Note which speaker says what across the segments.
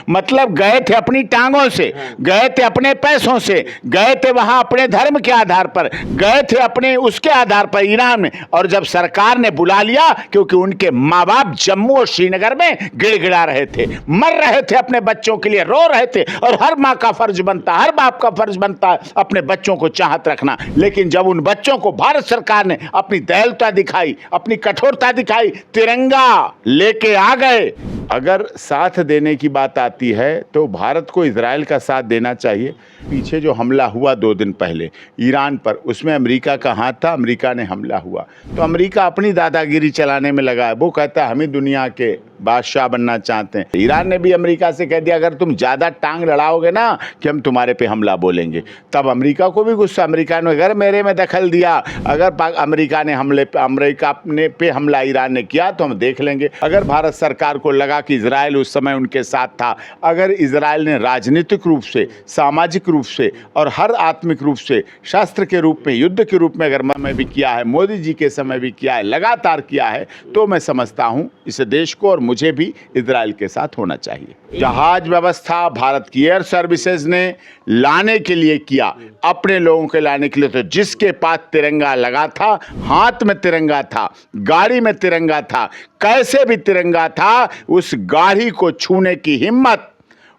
Speaker 1: मतलब गए थे अपनी टांगों से, गए थे अपने पैसों से, गए थे वहां अपने धर्म के आधार पर, गए थे अपने उसके आधार पर ईरान में। और जब सरकार ने बुला लिया, क्योंकि उनके माँ बाप जम्मू और श्रीनगर में गिड़गिड़ा रहे थे, मर रहे थे, अपने बच्चों के लिए रो रहे थे, और हर माँ का फर्ज बनता, हर बाप का फर्ज बनता है अपने बच्चों को चाहत रखना। लेकिन जब उन बच्चों को भारत सरकार ने अपनी दयालुता दिखाई, अपनी कठोरता दिखाई, तिरंगा लेके आ गए। अगर साथ देने की बात आती है तो भारत को इजराइल का साथ देना चाहिए। पीछे जो हमला हुआ 2 दिन पहले ईरान पर, उसमें अमेरिका का हाथ था, अमेरिका ने हमला हुआ तो अमेरिका अपनी दादागिरी चलाने में लगा है। वो कहता है हम ही दुनिया के बादशाह बनना चाहते हैं। ईरान ने भी अमेरिका से कह दिया अगर तुम ज़्यादा टांग लड़ाओगे ना कि हम तुम्हारे पे हमला बोलेंगे। तब अमेरिका को भी गुस्सा, अमेरिका ने अगर मेरे में दखल दिया, अगर अमेरिका ने पे हमला ईरान ने किया तो हम देख लेंगे। अगर भारत सरकार को लगा कि इजराइल उस समय उनके साथ था, अगर इजराइल ने राजनीतिक रूप से, सामाजिक रूप से और हर आत्मिक रूप से, शास्त्र के रूप में, युद्ध के रूप में अगर मैं भी किया है, मोदी जी के समय भी किया है, लगातार किया है, तो मैं समझता हूं इस देश को और मुझे भी इजराइल के साथ होना चाहिए। जहाज व्यवस्था भारत की एयर सर्विसेज ने लाने के लिए किया, अपने लोगों के लाने के लिए। तो जिसके पास तिरंगा लगा था, हाथ में तिरंगा था, गाड़ी में तिरंगा था, कैसे भी तिरंगा था, उस गाड़ी को छूने की हिम्मत,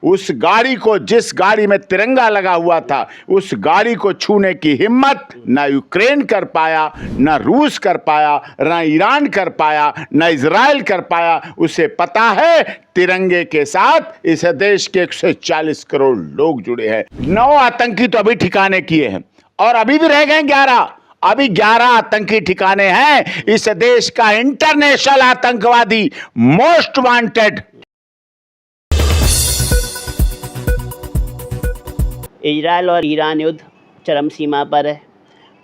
Speaker 1: उस गाड़ी को, जिस गाड़ी में तिरंगा लगा हुआ था, उस गाड़ी को छूने की हिम्मत ना यूक्रेन कर पाया, ना रूस कर पाया, ना ईरान कर पाया, ना इजराइल कर पाया। उसे पता है तिरंगे के साथ इस देश के 140 करोड़ लोग जुड़े हैं। 9 आतंकी तो अभी ठिकाने किए हैं और अभी भी रह गए 11। अभी 11 आतंकी ठिकाने हैं। इस देश का इंटरनेशनल आतंकवादी, मोस्ट वांटेड।
Speaker 2: इजराइल और ईरान युद्ध चरम सीमा पर है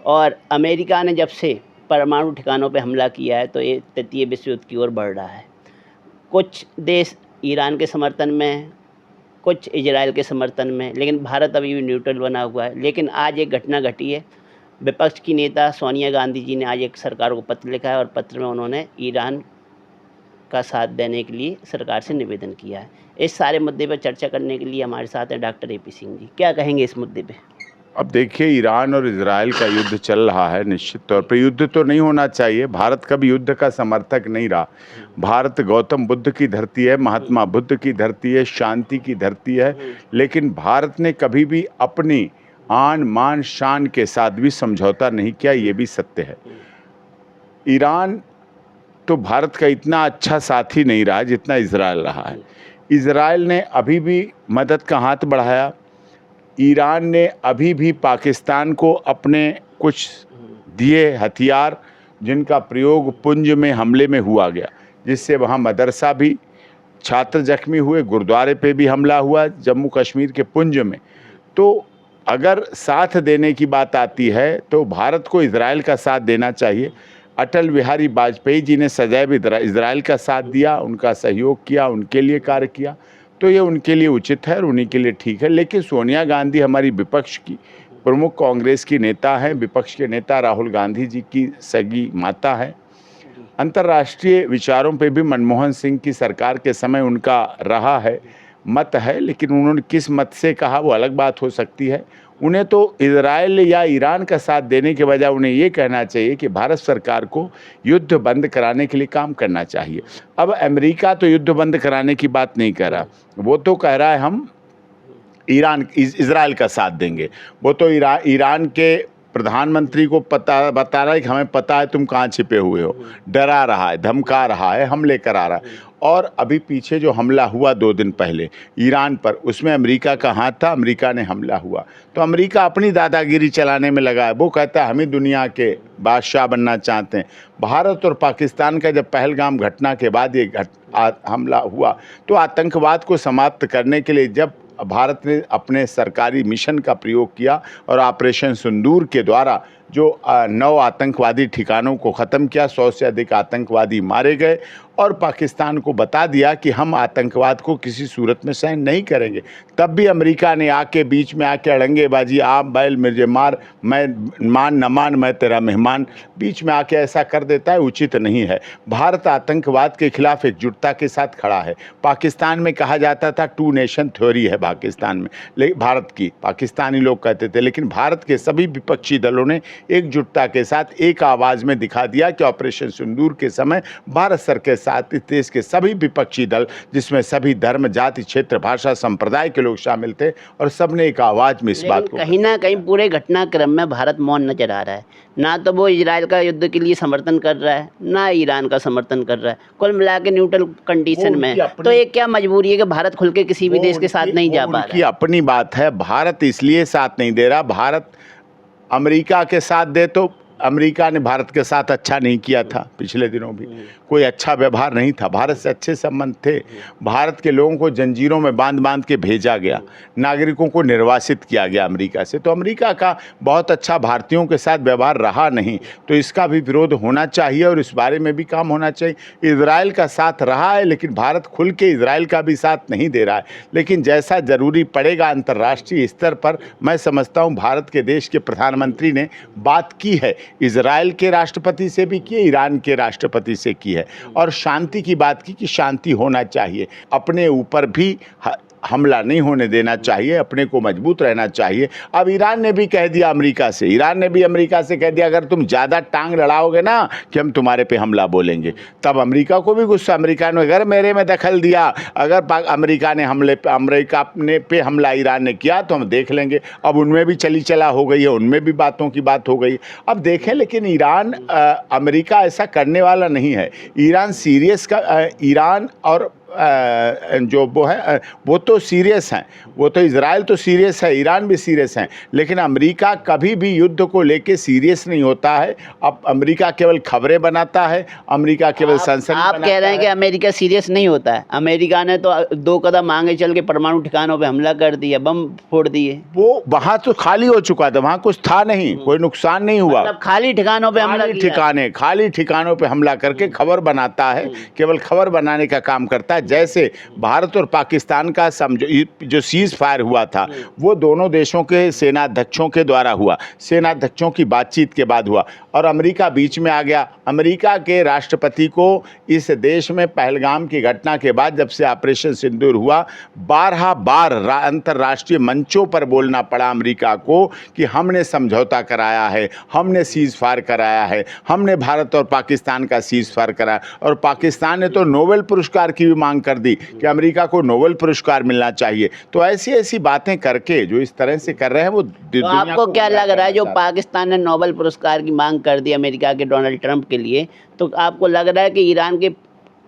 Speaker 2: और अमेरिका ने जब से परमाणु ठिकानों पर हमला किया है तो ये तृतीय विश्व युद्ध की ओर बढ़ रहा है। कुछ देश ईरान के समर्थन में हैं, कुछ इजराइल के समर्थन में हैं, लेकिन भारत अभी भी न्यूट्रल बना हुआ है। लेकिन आज एक घटना घटी है। विपक्ष की नेता सोनिया गांधी जी ने आज एक सरकार को पत्र लिखा है और पत्र में उन्होंने ईरान का साथ देने के लिए सरकार से निवेदन किया है। इस सारे मुद्दे पर चर्चा करने के लिए हमारे साथ हैं डॉक्टर AP सिंह जी। क्या कहेंगे इस मुद्दे पे?
Speaker 1: अब देखिए, ईरान और इजराइल का युद्ध चल रहा है। निश्चित तौर पर युद्ध तो नहीं होना चाहिए। भारत कभी युद्ध का समर्थक नहीं रहा। भारत गौतम बुद्ध की धरती है, महात्मा बुद्ध की धरती है, शांति की धरती है। लेकिन भारत ने कभी भी अपनी आन मान शान के साथ भी समझौता नहीं किया, ये भी सत्य है। ईरान तो भारत का इतना अच्छा साथी नहीं रहा जितना इजराइल रहा है। इजराइल ने अभी भी मदद का हाथ बढ़ाया। ईरान ने अभी भी पाकिस्तान को अपने कुछ दिए हथियार, जिनका प्रयोग पुंज में हमले में हुआ गया, जिससे वहाँ मदरसा भी, छात्र जख्मी हुए, गुरुद्वारे पे भी हमला हुआ जम्मू कश्मीर के पुंज में। तो अगर साथ देने की बात आती है तो भारत को इजराइल का साथ देना चाहिए। अटल बिहारी वाजपेयी जी ने सदैव इजराइल का साथ दिया, उनका सहयोग किया, उनके लिए कार्य किया, तो ये उनके लिए उचित है और उन्हीं के लिए ठीक है। लेकिन सोनिया गांधी हमारी विपक्ष की प्रमुख कांग्रेस की नेता हैं, विपक्ष के नेता राहुल गांधी जी की सगी माता है। अंतर्राष्ट्रीय विचारों पे भी मनमोहन सिंह की सरकार के समय उनका रहा है, मत है, लेकिन उन्होंने किस मत से कहा वो अलग बात हो सकती है। उन्हें तो इजराइल या ईरान का साथ देने के बजाय उन्हें ये कहना चाहिए कि भारत सरकार को युद्ध बंद कराने के लिए काम करना चाहिए। अब अमेरिका तो युद्ध बंद कराने की बात नहीं कर रहा, वो तो कह रहा है हम इजराइल का साथ देंगे। वो तो ईरान के प्रधानमंत्री को बता रहा है कि हमें पता है तुम कहाँ छिपे हुए हो, डरा रहा है, धमका रहा है, हमले करा रहा है। और अभी पीछे जो हमला हुआ 2 दिन पहले ईरान पर, उसमें अमेरिका का हाथ था, अमेरिका ने हमला हुआ तो अमेरिका अपनी दादागिरी चलाने में लगा है। वो कहता है हम ही दुनिया के बादशाह बनना चाहते हैं। भारत और पाकिस्तान का जब पहलगाम घटना के बाद ये हमला हुआ तो आतंकवाद को समाप्त करने के लिए जब भारत ने अपने सरकारी मिशन का प्रयोग किया और ऑपरेशन सिंदूर के द्वारा जो 9 आतंकवादी ठिकानों को ख़त्म किया, 100 से अधिक आतंकवादी मारे गए और पाकिस्तान को बता दिया कि हम आतंकवाद को किसी सूरत में सहन नहीं करेंगे। तब भी अमेरिका ने आके बीच में आके अड़ंगेबाजी, आप बैल मुझे मार, मैं मान न मान मैं तेरा मेहमान, बीच में आके ऐसा कर देता है, उचित नहीं है। भारत आतंकवाद के खिलाफ एकजुटता के साथ खड़ा है। पाकिस्तान में कहा जाता था 2 नेशन थ्योरी है पाकिस्तान में, लेकिन भारत की, पाकिस्तानी लोग कहते थे, लेकिन भारत के सभी विपक्षी दलों ने एकजुटता के साथ एक आवाज़ में दिखा दिया कि ऑपरेशन सिंदूर के समय भारत सरकार के साथ इस देश के सभी विपक्षी दल, जिसमें सभी धर्म, जाति, क्षेत्र, भाषा, संप्रदाय के लोग शामिल थे, और सबने एक आवाज़ में इस बात को,
Speaker 2: कहीं ना कहीं पूरे घटनाक्रम में भारत मौन नजर आ रहा है। ना तो वो इजराइल का युद्ध के लिए समर्थन कर रहा है, ना ईरान का समर्थन कर रहा है, कुल मिला के न्यूट्रल कंडीशन में। तो ये क्या मजबूरी है कि भारत खुल के किसी भी देश के साथ नहीं जा पा रहा है?
Speaker 1: अपनी बात है। भारत इसलिए साथ नहीं दे रहा, भारत अमेरिका के साथ दे तो अमेरिका ने भारत के साथ अच्छा नहीं किया था, पिछले दिनों भी कोई अच्छा व्यवहार नहीं था, भारत से अच्छे संबंध थे। भारत के लोगों को जंजीरों में बांध बांध के भेजा गया, नागरिकों को निर्वासित किया गया अमेरिका से, तो अमेरिका का बहुत अच्छा भारतीयों के साथ व्यवहार रहा नहीं। तो इसका भी विरोध होना चाहिए और इस बारे में भी काम होना चाहिए। इजराइल का साथ रहा है, लेकिन भारत खुल के इजराइल का भी साथ नहीं दे रहा है, लेकिन जैसा ज़रूरी पड़ेगा अंतर्राष्ट्रीय स्तर पर, मैं समझता हूँ भारत के देश के प्रधानमंत्री ने बात की है, इजराइल के राष्ट्रपति से भी की है, ईरान के राष्ट्रपति से की है, और शांति की बात की कि शांति होना चाहिए, अपने ऊपर भी हमला नहीं होने देना चाहिए, अपने को मजबूत रहना चाहिए। अब ईरान ने भी कह दिया अमेरिका से, ईरान ने भी अमेरिका से कह दिया अगर तुम ज़्यादा टांग लड़ाओगे ना कि हम तुम्हारे पे हमला बोलेंगे। तब अमेरिका को भी गुस्सा, अमेरिका ने अगर मेरे में दखल दिया, अगर अमेरिका ने पे हमला ईरान ने किया तो हम देख लेंगे। अब उनमें भी चली चला हो गई है, उनमें भी बातों की बात हो गई। अब देखें, लेकिन ईरान अमेरिका ऐसा करने वाला नहीं है। ईरान सीरियस का, ईरान और जो वो है वो तो सीरियस हैं, वो तो इजराइल तो सीरियस है, ईरान भी सीरियस हैं, लेकिन अमेरिका कभी भी युद्ध को लेके सीरियस नहीं होता है। अब अमेरिका केवल खबरें बनाता है, अमेरिका केवल सनसनी
Speaker 2: आप कह रहे हैं कि अमेरिका सीरियस नहीं होता है? अमेरिका ने तो 2 कदम आगे चल के परमाणु ठिकानों पे हमला कर दिया, बम फोड़ दिए।
Speaker 1: वो वहाँ तो खाली हो चुका था, वहाँ कुछ था नहीं, कोई नुकसान नहीं हुआ।
Speaker 2: मतलब खाली ठिकानों पे हमला किया,
Speaker 1: खाली ठिकानों पे हमला करके खबर बनाता है, केवल खबर बनाने का काम करता है। जैसे भारत और पाकिस्तान का जो सीज फायर हुआ था, वो दोनों देशों के सेनाध्यक्षों के द्वारा हुआ, सेनाध्यक्षों की बातचीत के बाद हुआ, और अमेरिका बीच में आ गया। अमेरिका के राष्ट्रपति को इस देश में पहलगाम की घटना के बाद, जब से ऑपरेशन सिंदूर हुआ, 12 बार अंतर्राष्ट्रीय मंचों पर बोलना पड़ा अमेरिका को कि हमने समझौता कराया है, हमने सीज फायर कराया है, हमने भारत और पाकिस्तान का सीज फायर कराया। और पाकिस्तान ने तो नोबेल पुरस्कार की भी मांग कर दी कि अमेरिका को नोबेल पुरस्कार मिलना चाहिए। तो ऐसी ऐसी बातें करके जो इस तरह से कर रहे हैं वो
Speaker 2: तो आपको क्या लग रहा है, जो पाकिस्तान ने नोबेल पुरस्कार की मांग कर दी अमेरिका के डोनाल्ड ट्रंप के लिए, तो आपको लग रहा है कि ईरान के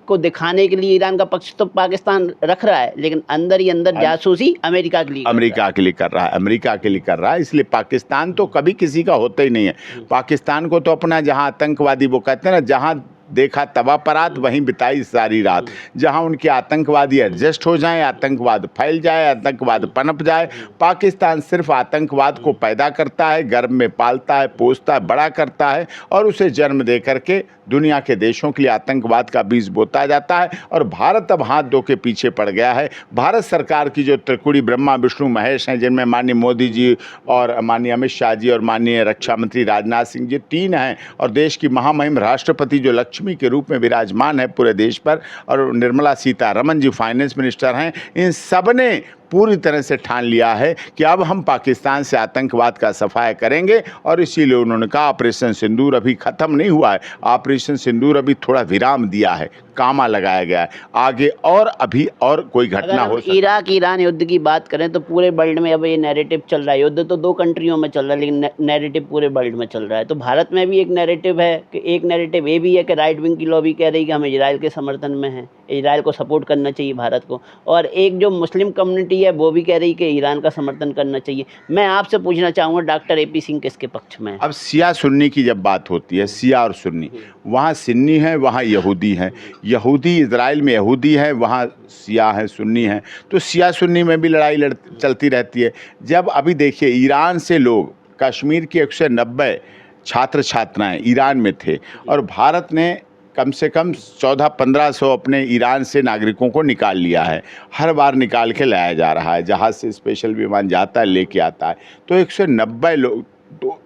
Speaker 2: को दिखाने के लिए ईरान का पक्ष तो पाकिस्तान रख रहा है, लेकिन अंदर ही अंदर जासूसी अमेरिका के लिए कर रहा है, इसलिए पाकिस्तान तो कभी किसी का होता ही नहीं है। पाकिस्तान को तो अपना, जहां आतंकवादी, वो कहते हैं ना, जहां देखा तबा परात वहीं बिताई सारी रात, जहां उनके आतंकवादी एडजस्ट हो जाएं, आतंकवाद फैल जाए, आतंकवाद पनप जाए। पाकिस्तान सिर्फ आतंकवाद को पैदा करता है, गर्भ में पालता है, पोसता है, बड़ा करता है, और उसे जन्म दे करके दुनिया के देशों के लिए आतंकवाद का बीज बोता जाता है। और भारत अब हाथ धो के पीछे पड़ गया है। भारत सरकार की जो त्रिकुटी ब्रह्मा विष्णु महेश हैं, जिनमें माननीय मोदी जी और माननीय अमित शाह जी और माननीय रक्षा मंत्री राजनाथ सिंह जी 3 हैं, और देश की महामहिम राष्ट्रपति जो लक्ष्मी के रूप में विराजमान है पूरे देश पर, और निर्मला सीतारमण जी फाइनेंस मिनिस्टर हैं, इन सब ने पूरी तरह से ठान लिया है कि अब हम पाकिस्तान से आतंकवाद का सफाया करेंगे। और इसीलिए उन्होंने कहा ऑपरेशन सिंदूर अभी ख़त्म नहीं हुआ है, ऑपरेशन सिंदूर अभी थोड़ा विराम दिया है, कामा लगाया गया है, आगे और अभी और कोई घटना हो सकती है। इराक ईरान युद्ध की बात करें तो पूरे वर्ल्ड में अब ये नैरेटिव चल रहा है। युद्ध तो 2 कंट्रियों में चल रहा है, लेकिन नैरेटिव पूरे वर्ल्ड में चल रहा है। तो भारत में भी एक नैरेटिव है कि, एक नैरेटिव ये भी है कि राइट विंग की लॉबी कह रही है कि हम इजराइल के समर्थन में हैं, इजराइल को सपोर्ट करना चाहिए भारत को, और एक जो मुस्लिम कम्युनिटी है वो भी कह रही कि ईरान का समर्थन करना चाहिए। मैं आपसे पूछना चाहूँगा, डॉक्टर AP सिंह किसके पक्ष में है?
Speaker 1: अब सिया सुन्नी की जब बात होती है, सिया और सुन्नी, वहाँ सुन्नी है, वहाँ यहूदी हैं, यहूदी इजराइल में यहूदी है, वहाँ सिया है, सुन्नी है, तो सिया सुन्नी में भी लड़ाई चलती रहती है। जब अभी देखिए ईरान से लोग, कश्मीर के 190 छात्र छात्राएँ ईरान में थे, और भारत ने कम से कम 1400-1500 अपने ईरान से नागरिकों को निकाल लिया है। हर बार निकाल के लाया जा रहा है, जहाज़ से स्पेशल विमान जाता है, लेके आता है। तो 190 लोग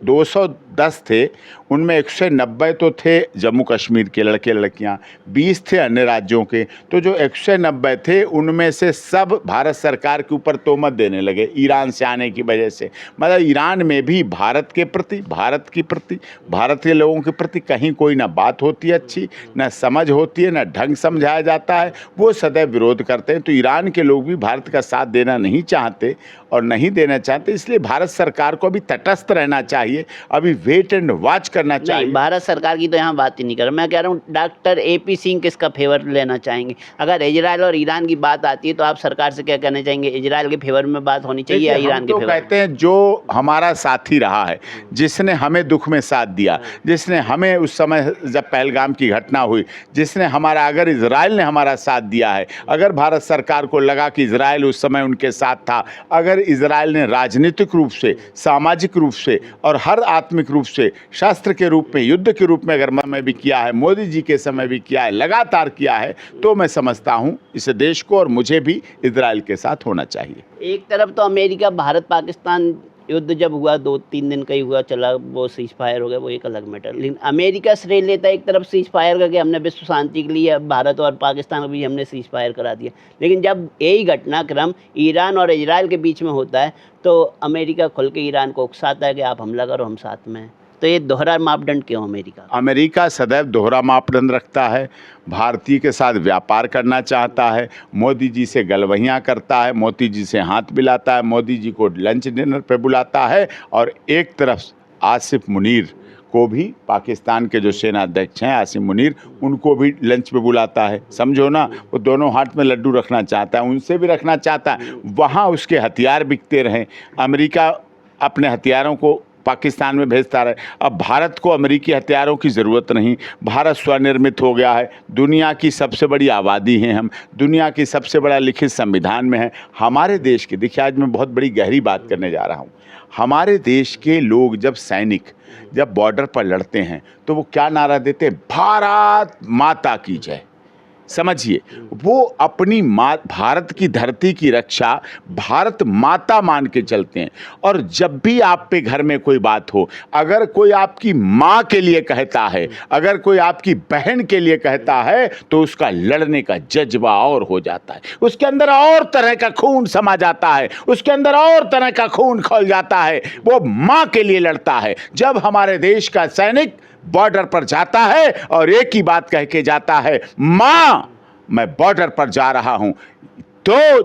Speaker 1: 210 थे, उनमें 190 तो थे जम्मू कश्मीर के लड़के लड़कियां, 20 थे अन्य राज्यों के। तो जो 190 थे उनमें से सब भारत सरकार के ऊपर तोहमत देने लगे ईरान से आने की वजह से। मतलब ईरान में भी भारत के प्रति, भारत के लोगों के प्रति कहीं कोई ना बात होती है अच्छी, ना समझ होती है, ना ढंग समझाया जाता है, वो सदैव विरोध करते हैं। तो ईरान के लोग भी भारत का साथ देना नहीं चाहते और नहीं देना चाहते, इसलिए भारत सरकार को अभी तटस्थ रहना चाहिए, अभी वेट एंड वॉच करना चाहिए।
Speaker 2: नहीं, भारत सरकार की तो यहाँ बात ही नहीं कर रहा। मैं कह रहा हूँ डॉक्टर AP सिंह किसका फेवर लेना चाहेंगे? अगर इजराइल और ईरान की बात आती है तो आप सरकार से क्या कहना चाहेंगे? इजराइल के फेवर में बात होनी चाहिए या ईरान के
Speaker 1: फेवर?
Speaker 2: फेवर?
Speaker 1: कहते हैं जो हमारा साथी रहा है, जिसने हमें दुख में साथ दिया, जिसने हमें उस समय जब पहलगाम की घटना हुई, जिसने हमारा, अगर इजराइल ने हमारा साथ दिया है, अगर भारत सरकार को लगा कि इजराइल उस समय उनके साथ था, अगर इजराइल ने राजनीतिक रूप से, सामाजिक रूप से और हर आत्मिक रूप से, शस्त्र के रूप में, युद्ध के रूप में अगर मैं भी किया है, मोदी जी के समय भी किया है, लगातार किया है, तो मैं समझता हूं इस देश को और मुझे भी इजराइल के साथ होना चाहिए।
Speaker 2: एक तरफ तो अमेरिका, भारत पाकिस्तान युद्ध जब हुआ 2-3 दिन का ही हुआ, चला, वो सीज फायर हो गया, वो एक अलग मैटर। लेकिन अमेरिका श्रेय लेता है एक तरफ सीज फायर करके, हमने विश्व शांति के लिए भारत और पाकिस्तान को भी हमने सीज फायर करा दिया। लेकिन जब यही घटनाक्रम ईरान और इजराइल के बीच में होता है तो अमेरिका खुल के ईरान को उकसाता है कि आप हमला करो, हम साथ में हैं। तो ये दोहरा मापदंड क्यों अमेरिका?
Speaker 1: अमेरिका सदैव दोहरा मापदंड रखता है, भारतीय के साथ व्यापार करना चाहता है, मोदी जी से गलवहियाँ करता है, मोदी जी से हाथ मिलाता है, मोदी जी को लंच डिनर पे बुलाता है, और एक तरफ आसिफ मुनीर को भी, पाकिस्तान के जो सेना अध्यक्ष हैं आसिम मुनीर, उनको भी लंच पे बुलाता है। समझो ना, वो दोनों हाथ में लड्डू रखना चाहता है, उनसे भी रखना चाहता है, वहाँ उसके हथियार बिकते रहें, अमेरिका अपने हथियारों को पाकिस्तान में भेजता रहे। अब भारत को अमेरिकी हथियारों की ज़रूरत नहीं, भारत स्वनिर्मित हो गया है, दुनिया की सबसे बड़ी आबादी हैं हम, दुनिया की सबसे बड़ा लिखित संविधान में है हमारे देश के। देखिए, आज मैं बहुत बड़ी गहरी बात करने जा रहा हूँ। हमारे देश के लोग जब सैनिक जब बॉर्डर पर लड़ते हैं तो वो क्या नारा देते हैं? भारत माता की जय। समझिए, वो अपनी माँ, भारत की धरती की रक्षा भारत माता मान के चलते हैं। और जब भी आप पे घर में कोई बात हो, अगर कोई आपकी माँ के लिए कहता है, अगर कोई आपकी बहन के लिए कहता है, तो उसका लड़ने का जज्बा और हो जाता है, उसके अंदर और तरह का खून समा जाता है, उसके अंदर और तरह का खून खौल जाता है, वो माँ के लिए लड़ता है। जब हमारे देश का सैनिक बॉर्डर पर जाता है और एक ही बात कह के जाता है, माँ मैं बॉर्डर पर जा रहा हूं, तो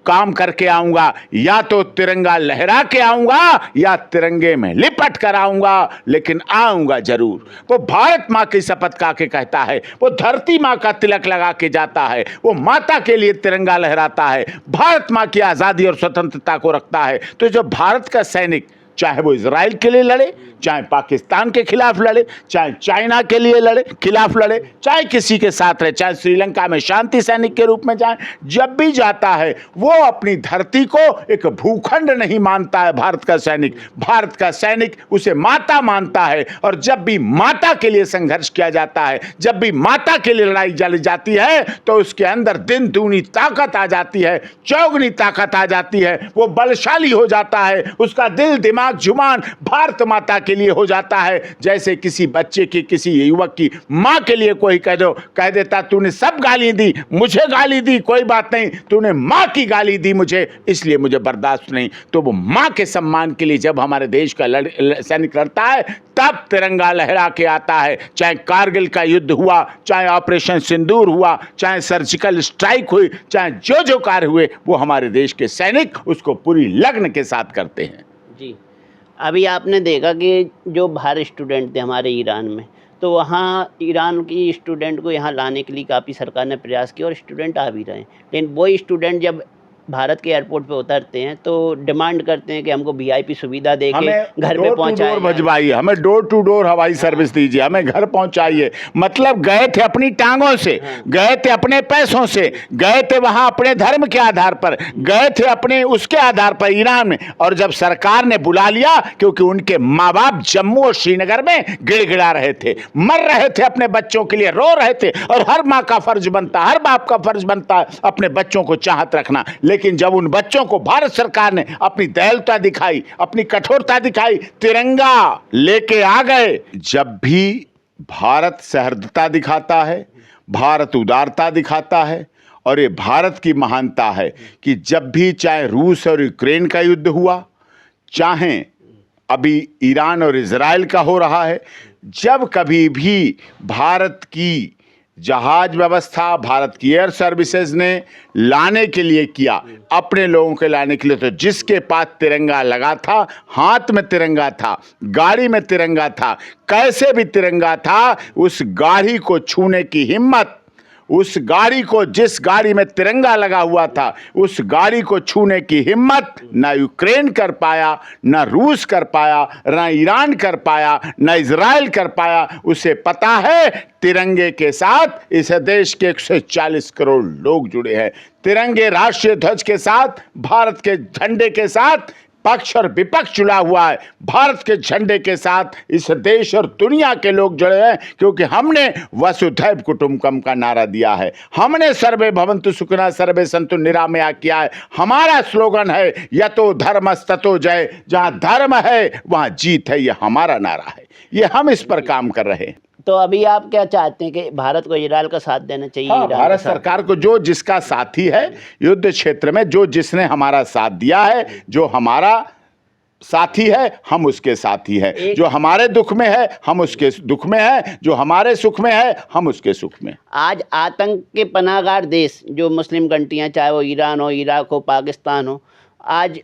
Speaker 1: काम करके आऊंगा, या तो तिरंगा लहरा के आऊंगा या तिरंगे में लिपट कर आऊंगा, लेकिन आऊंगा जरूर। वो भारत माँ की शपथ खा के कहता है, वो धरती माँ का तिलक लगा के जाता है, वो माता के लिए तिरंगा लहराता है, भारत माँ की आज़ादी और स्वतंत्रता को रखता है। तो जो भारत का सैनिक, चाहे वो इजराइल के लिए लड़े, चाहे पाकिस्तान के खिलाफ लड़े, चाहे चाइना के लिए लड़े, खिलाफ लड़े, चाहे किसी के साथ रहे, चाहे श्रीलंका में शांति सैनिक के रूप में जाए, जब भी जाता है वो अपनी धरती को एक भूखंड नहीं मानता है। भारत का सैनिक उसे माता मानता है। और जब भी माता के लिए संघर्ष किया जाता है, जब भी माता के लिए लड़ाई जल जाती है, तो उसके अंदर दिन दूनी ताकत आ जाती है, चौगुनी ताकत आ जाती है, वो बलशाली हो जाता है, उसका दिल दिमाग जुबान भारत माता के लिए हो जाता है। जैसे किसी बच्चे की, किसी युवक की मां के लिए कोई कह देता, तूने सब गाली दी, मुझे गाली दी, कोई बात नहीं, तूने मां की गाली दी मुझे, इसलिए मुझे बर्दाश्त नहीं। तो वो मां के सम्मान के लिए जब हमारे देश का सैनिक लड़ता है, तब तिरंगा लहरा के आता है। चाहे कारगिल का युद्ध हुआ, चाहे ऑपरेशन सिंदूर हुआ, चाहे सर्जिकल स्ट्राइक हुई, चाहे जो कार्य हुए, वो हमारे देश के सैनिक उसको पूरी लगन के साथ करते हैं।
Speaker 2: जी, अभी आपने देखा कि जो बाहर स्टूडेंट थे हमारे ईरान में, तो वहाँ ईरान की स्टूडेंट को यहाँ लाने के लिए काफ़ी सरकार ने प्रयास किया और स्टूडेंट आ भी रहे हैं। लेकिन वही स्टूडेंट जब भारत के एयरपोर्ट पे उतरते हैं तो डिमांड करते हैं कि हमको वीआईपी सुविधा दे के
Speaker 1: हमें
Speaker 2: घर पे पहुंचाइए,
Speaker 1: भिजवाइए, हमें डोर टू डोर हवाई सर्विस दीजिए, हमें घर पहुंचाइए। मतलब गए थे अपनी टांगों से, गए थे अपने पैसों से, गए थे वहां अपने धर्म के आधार पर, गए थे अपने उसके आधार पर ईरान में। और जब सरकार ने बुला लिया, क्योंकि उनके माँ बाप जम्मू और श्रीनगर में गिड़गिड़ा रहे थे, मर रहे थे अपने बच्चों के लिए, रो रहे थे। और हर माँ का फर्ज बनता, हर बाप का फर्ज बनता है अपने बच्चों को चाहत रखना। लेकिन जब उन बच्चों को भारत सरकार ने अपनी दयालुता दिखाई, अपनी कठोरता दिखाई, तिरंगा लेके आ गए। जब भी भारत सहृदयता दिखाता है, भारत उदारता दिखाता है, और ये भारत की महानता है कि जब भी चाहे रूस और यूक्रेन का युद्ध हुआ, चाहे अभी ईरान और इजराइल का हो रहा है, जब कभी भी भारत की जहाज व्यवस्था, भारत की एयर सर्विसेज ने लाने के लिए किया, अपने लोगों के लाने के लिए, तो जिसके पास तिरंगा लगा था, हाथ में तिरंगा था, गाड़ी में तिरंगा था, कैसे भी तिरंगा था, उस गाड़ी को छूने की हिम्मत, उस गाड़ी को, जिस गाड़ी में तिरंगा लगा हुआ था, उस गाड़ी को छूने की हिम्मत ना यूक्रेन कर पाया, ना रूस कर पाया, ना ईरान कर पाया, ना इजराइल कर पाया। उसे पता है तिरंगे के साथ इस देश के 140 करोड़ लोग जुड़े हैं। तिरंगे राष्ट्रीय ध्वज के साथ, भारत के झंडे के साथ पक्ष और विपक्ष जुड़ा हुआ है। भारत के झंडे के साथ इस देश और दुनिया के लोग जुड़े हैं, क्योंकि हमने वसुधैव कुटुंबकम का नारा दिया है, हमने सर्वे भवन्तु सुखिनः सर्वे सन्तु निरामया किया है। हमारा स्लोगन है यतो धर्मस्ततो जय, जहां धर्म है वहां जीत है, ये हमारा नारा है। ये हम इस पर काम कर रहे हैं।
Speaker 2: तो अभी आप क्या चाहते हैं कि भारत को इजराइल का साथ देना चाहिए?
Speaker 1: हाँ,
Speaker 2: ईरान
Speaker 1: भारत
Speaker 2: का साथ?
Speaker 1: सरकार को, जो जिसका साथी है युद्ध क्षेत्र में, जो जिसने हमारा साथ दिया है, जो हमारा साथी है, हम उसके साथी हैं। जो हमारे दुख में है, हम उसके दुख में है, जो हमारे सुख में है, हम उसके सुख में।
Speaker 2: आज आतंक के पनाहगार देश जो मुस्लिम कंट्रियां, चाहे वो ईरान हो, इराक हो, पाकिस्तान हो, आज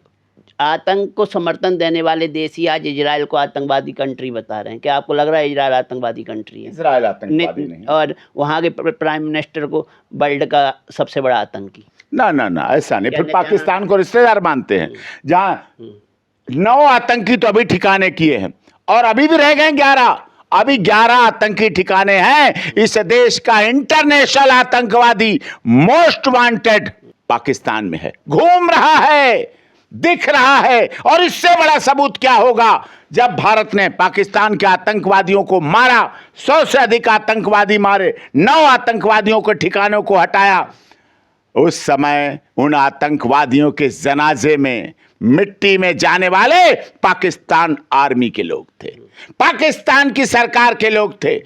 Speaker 2: आतंक को समर्थन देने वाले देश ही आज इजराइल को आतंकवादी कंट्री बता रहे हैं। क्या आपको लग रहा है इजराइल आतंकवादी कंट्री है?
Speaker 1: इजराइल आतंकवादी नहीं है।
Speaker 2: और वहाँ के प्राइम मिनिस्टर को वर्ल्ड का सबसे बड़ा आतंकी?
Speaker 1: ना ना ना, ऐसा नहीं। फिर पाकिस्तान को रिश्तेदार मानते हैं, जहां 9 आतंकी तो अभी ठिकाने किए हैं, और अभी भी रह गए 11। अभी 11 आतंकी ठिकाने हैं। इस देश का इंटरनेशनल आतंकवादी मोस्ट वांटेड पाकिस्तान में है, घूम रहा है, दिख रहा है। और इससे बड़ा सबूत क्या होगा, जब भारत ने पाकिस्तान के आतंकवादियों को मारा, 100 से अधिक आतंकवादी मारे, 9 आतंकवादियों के ठिकानों को हटाया, उस समय उन आतंकवादियों के जनाजे में, मिट्टी में जाने वाले पाकिस्तान आर्मी के लोग थे, पाकिस्तान की सरकार के लोग थे,